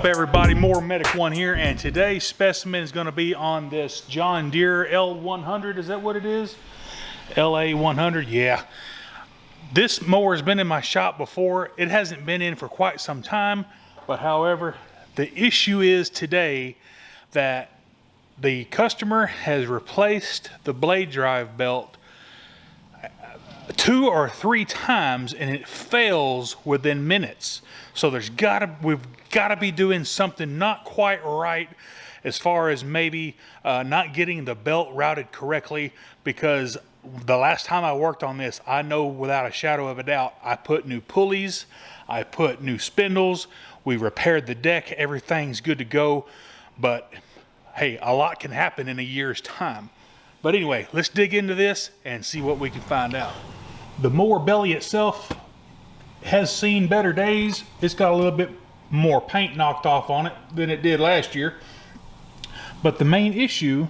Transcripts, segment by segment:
up, everybody? More Medic One here, and today's specimen is going to be on this John Deere L100. Is that what it is? LA100. Yeah, this mower has been in my shop before. It hasn't been in for quite some time, but however, the issue is today that the customer has replaced the blade drive belt 2 or 3 times and it fails within minutes. So we've gotta be doing something not quite right as far as maybe not getting the belt routed correctly, because the last time I worked on this, I know without a shadow of a doubt, I put new pulleys, I put new spindles, we repaired the deck, everything's good to go. But hey, a lot can happen in a year's time. But anyway, let's dig into this and see what we can find out. The mower belly itself has seen better days. It's got a little bit more paint knocked off on it than it did last year. But the main issue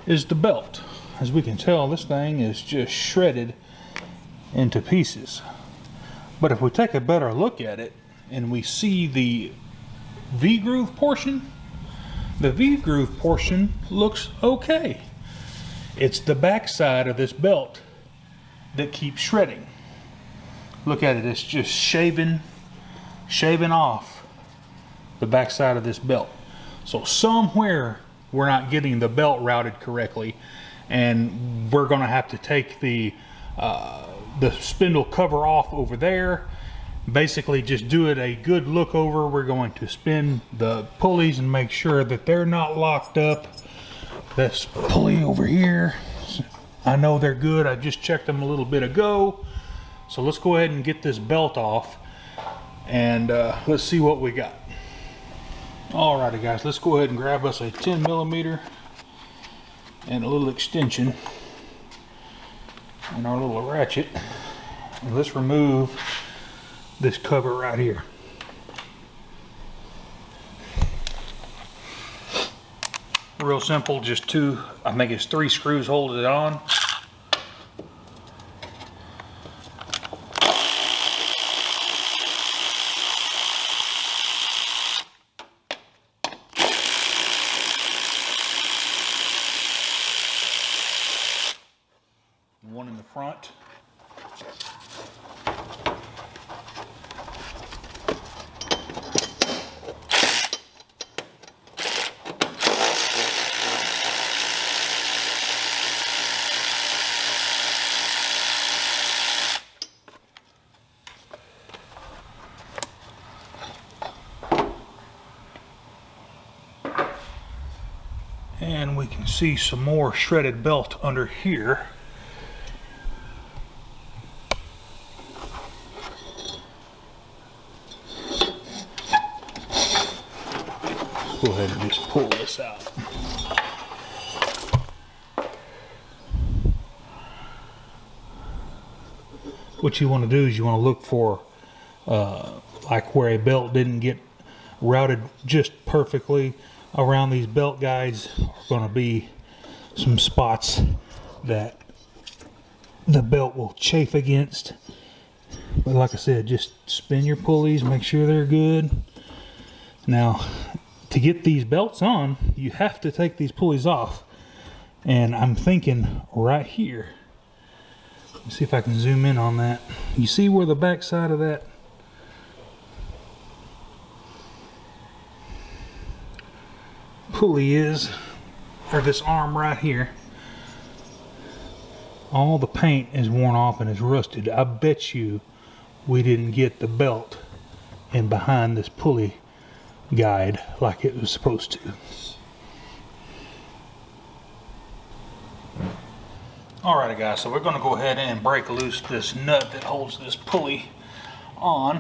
is the belt. As we can tell, this thing is just shredded into pieces. But if we take a better look at it and we see the V-groove portion, the V-groove portion looks okay. It's the back side of this belt that keeps shredding. Look at it, it's just shaving off the back side of this belt. So somewhere we're not getting the belt routed correctly, and we're gonna have to take the spindle cover off over there. Basically just do it a good look over. We're going to spin the pulleys and make sure that they're not locked up. This pulley over here, I know they're good. I just checked them a little bit ago. So let's go ahead and get this belt off and let's see what we got. Alrighty guys, let's go ahead and grab us a 10mm and a little extension and our little ratchet, and let's remove this cover right here. Real simple, just I think it's 3 screws holding it on. One in the front. And we can see some more shredded belt under here. Go ahead and just pull this out. What you want to do is you want to look for like where a belt didn't get routed just perfectly. Around these belt guides are going to be some spots that the belt will chafe against. But like I said, just spin your pulleys, make sure they're good. Now, to get these belts on, you have to take these pulleys off. And I'm thinking right here. Let's see if I can zoom in on that. You see where the back side of that pulley is, or this arm right here? All the paint is worn off and is rusted. I bet you we didn't get the belt in behind this pulley guide like it was supposed to. Alrighty guys, so we're going to go ahead and break loose this nut that holds this pulley on.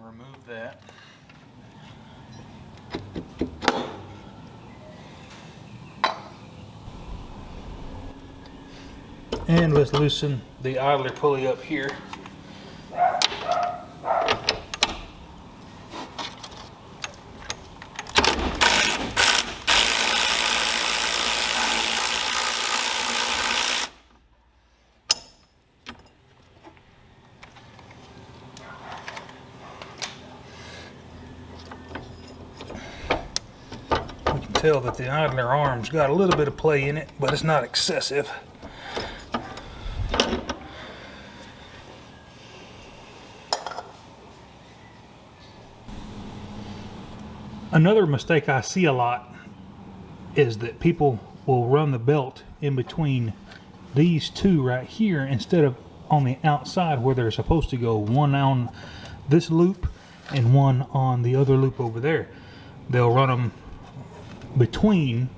Remove that. And let's loosen the idler pulley up here. tell that the idler arm's got a little bit of play in it, but it's not excessive. Another mistake I see a lot is that people will run the belt in between these two right here instead of on the outside where they're supposed to go, one on this loop and one on the other loop over there. They'll run them between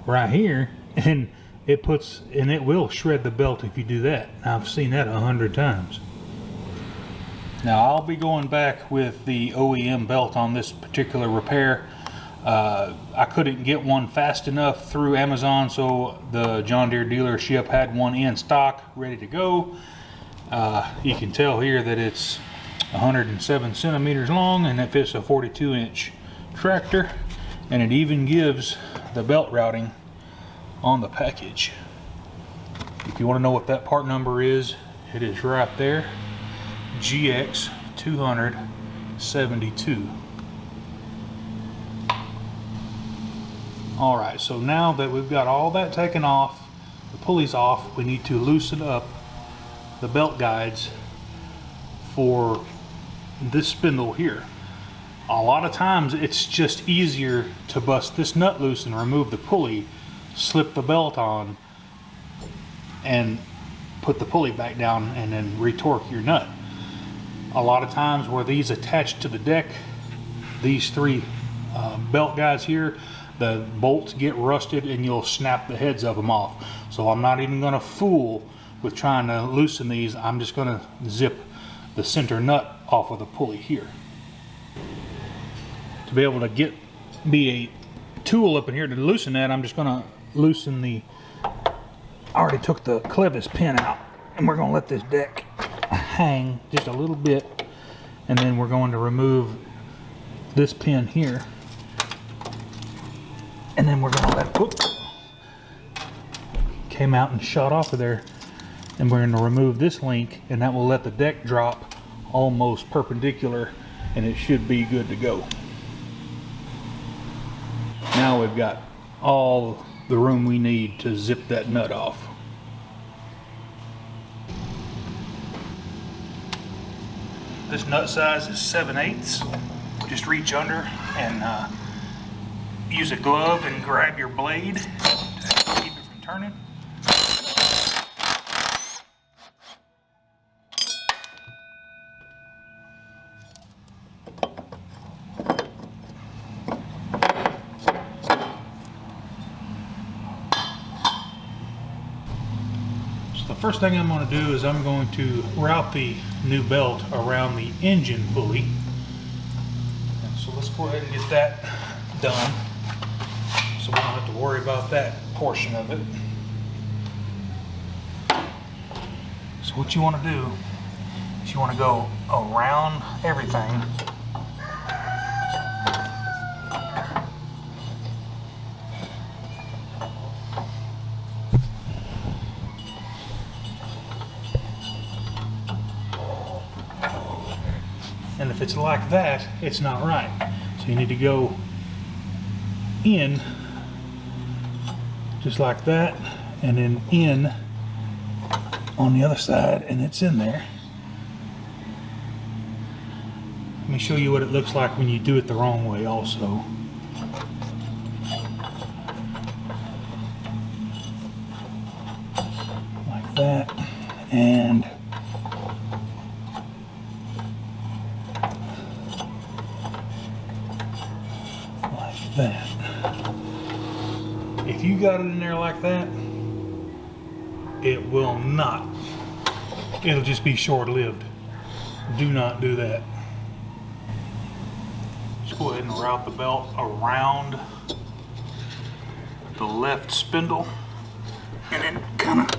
right here, and it will shred the belt if you do that. I've seen that 100 times. Now I'll be going back with the OEM belt on this particular repair. I couldn't get one fast enough through Amazon, so the John Deere dealership had one in stock ready to go. You can tell here that it's 107 centimeters long, and it fits a 42-inch tractor, and it even gives the belt routing on the package. If you want to know what that part number is, it is right there, GX 272. Alright, so now that we've got all that taken off, the pulleys off, we need to loosen up the belt guides for this spindle here. A lot of times it's just easier to bust this nut loose and remove the pulley, slip the belt on, and put the pulley back down and then retorque your nut. A lot of times where these attach to the deck, these three belt guides here, the bolts get rusted and you'll snap the heads of them off. So I'm not even going to fool with trying to loosen these. I'm just going to zip the center nut off of the pulley here. To be able to be a tool up in here to loosen that, I'm just going to loosen I already took the clevis pin out, and we're going to let this deck hang just a little bit, and then we're going to remove this pin here, and then we're going to let it, came out and shot off of there, and we're going to remove this link, and that will let the deck drop almost perpendicular, and it should be good to go. Now we've got all the room we need to zip that nut off. This nut size is 7/8. Just reach under and use a glove and grab your blade to keep it from turning. The first thing I'm going to do is I'm going to route the new belt around the engine pulley. And so let's go ahead and get that done, so we don't have to worry about that portion of it. So what you want to do is you want to go around everything. And if it's like that, it's not right. So you need to go in just like that, and then in on the other side, and it's in there. Let me show you what it looks like when you do it the wrong way also. Like that, and that. If you got it in there like that, it will not. It'll just be short-lived. Do not do that. Just go ahead and route the belt around the left spindle, and then kind of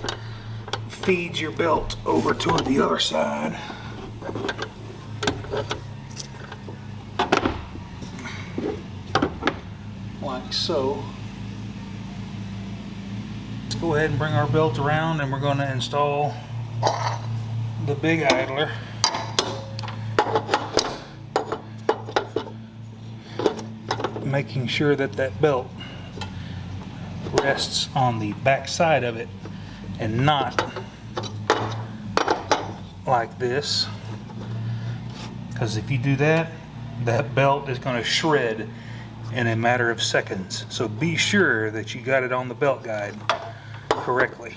feed your belt over toward the other side. Like so. Let's go ahead and bring our belt around, and we're going to install the big idler. Making sure that that belt rests on the back side of it and not like this, because if you do that, that belt is going to shred in a matter of seconds. So be sure that you got it on the belt guide correctly.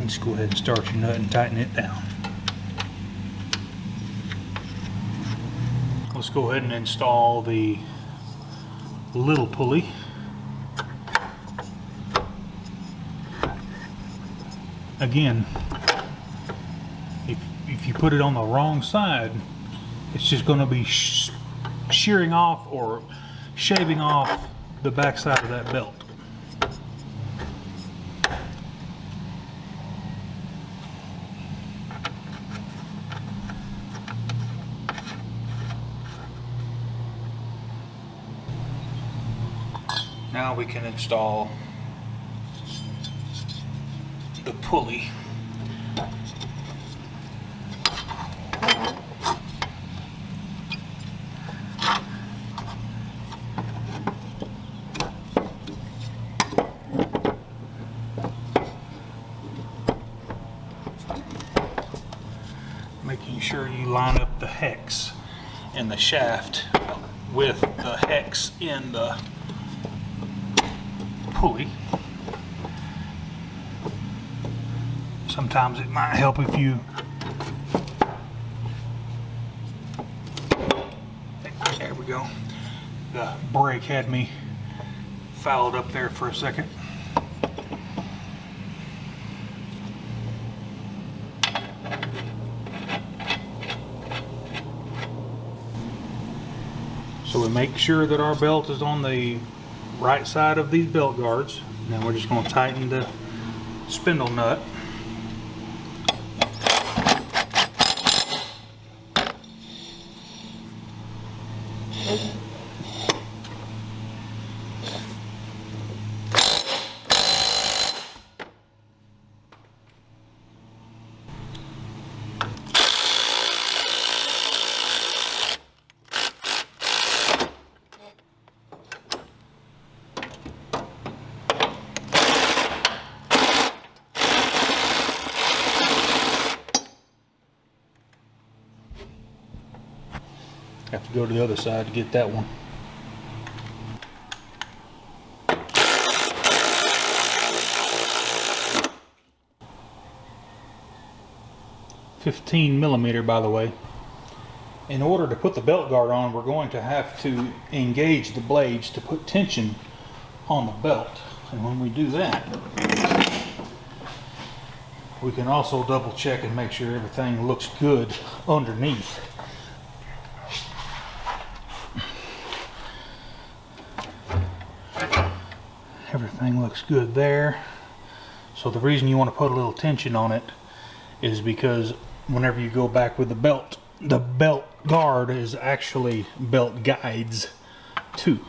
Let's go ahead and start your nut and tighten it down. Let's go ahead and install the little pulley. Again, if you put it on the wrong side, it's just going to be shearing off or shaving off the back side of that belt. Now we can install the pulley. Making sure you line up the hex in the shaft with the hex in the pulley. Sometimes it might help if you there we go. The brake had me fouled up there for a second. So we make sure that our belt is on the right side of these belt guards. Now we're just going to tighten the spindle nut. Have to go to the other side to get that one. $15mm, by the way. In order to put the belt guard on, we're going to have to engage the blades to put tension on the belt. And when we do that, we can also double check and make sure everything looks good underneath. Everything looks good there. So the reason you want to put a little tension on it is because whenever you go back with the belt guard is actually belt guides too.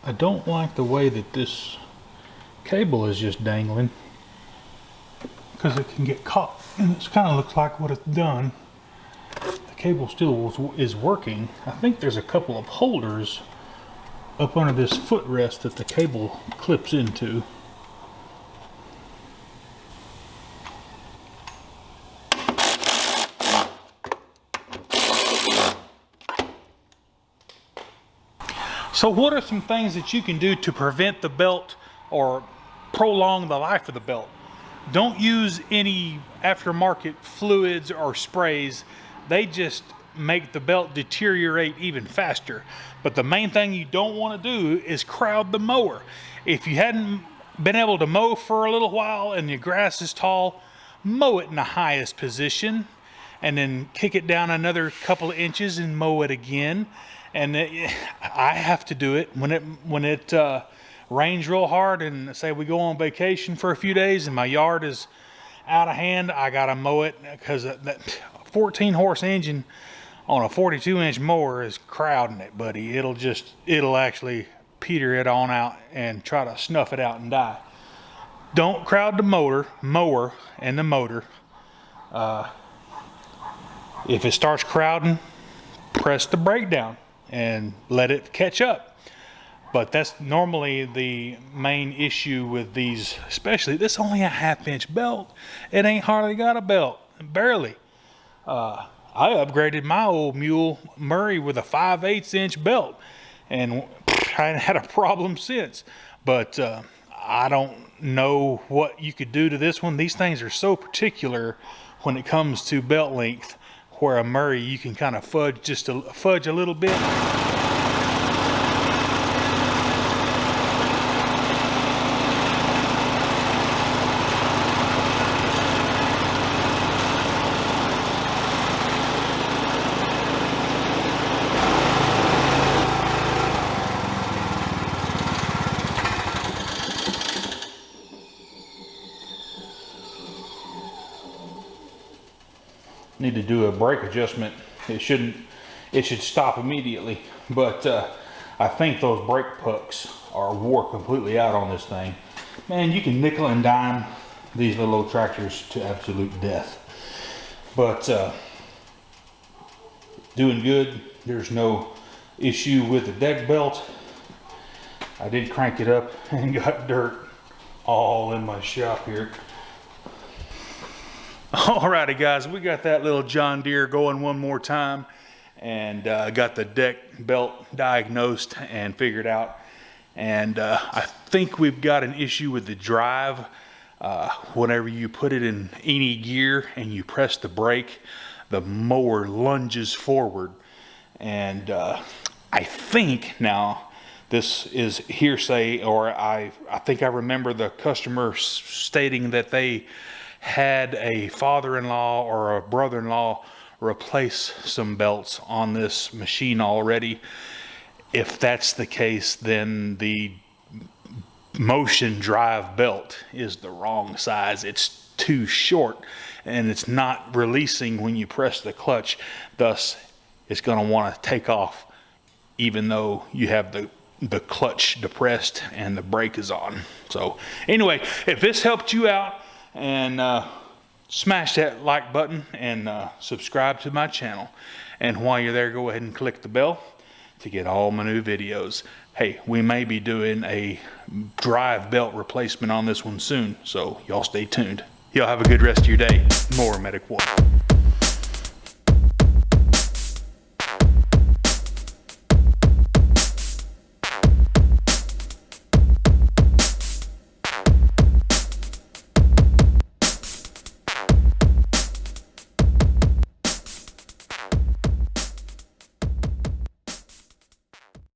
I don't like the way that this cable is just dangling, because it can get caught, and it kind of looks like what it's done. The cable still is working. I think there's a couple of holders up under this footrest that the cable clips into. So what are some things that you can do to prevent the belt or prolong the life of the belt? Don't use any aftermarket fluids or sprays. They just make the belt deteriorate even faster. But the main thing you don't want to do is crowd the mower. If you hadn't been able to mow for a little while and your grass is tall, mow it in the highest position and then kick it down another couple of inches and mow it again. And I have to do it when it rains real hard, and say we go on vacation for a few days and my yard is out of hand. I gotta mow it, because that 14 horse engine on a 42-inch mower is crowding it, buddy. It'll actually peter it on out and try to snuff it out and die. Don't crowd the mower and the motor. If it starts crowding, press the brake down and let it catch up. But that's normally the main issue with these, especially this only a 1/2-inch belt. It ain't hardly got a belt, barely. I upgraded my old mule Murray with a 5/8-inch belt, and I haven't had a problem since. But I don't know what you could do to this one. These things are so particular when it comes to belt length, where a Murray you can kind of fudge a little bit. Need to do a brake adjustment. It should stop immediately, but I think those brake pucks are wore completely out on this thing. Man, you can nickel and dime these little old tractors to absolute death. But doing good. There's no issue with the deck belt. I did crank it up and got dirt all in my shop here. Alrighty guys, we got that little John Deere going one more time, and got the deck belt diagnosed and figured out. And I think we've got an issue with the drive. Whenever you put it in any gear and you press the brake, the mower lunges forward. And I think now, this is hearsay, or I think I remember the customer stating that they had a father-in-law or a brother-in-law replace some belts on this machine already. If that's the case, then the motion drive belt is the wrong size. It's too short and it's not releasing when you press the clutch. Thus, it's going to want to take off even though you have the clutch depressed and the brake is on. So anyway, if this helped you out, and smash that like button and subscribe to my channel. And while you're there, go ahead and click the bell to get all my new videos. Hey, we may be doing a drive belt replacement on this one soon, so y'all stay tuned. Y'all have a good rest of your day. More Medic One.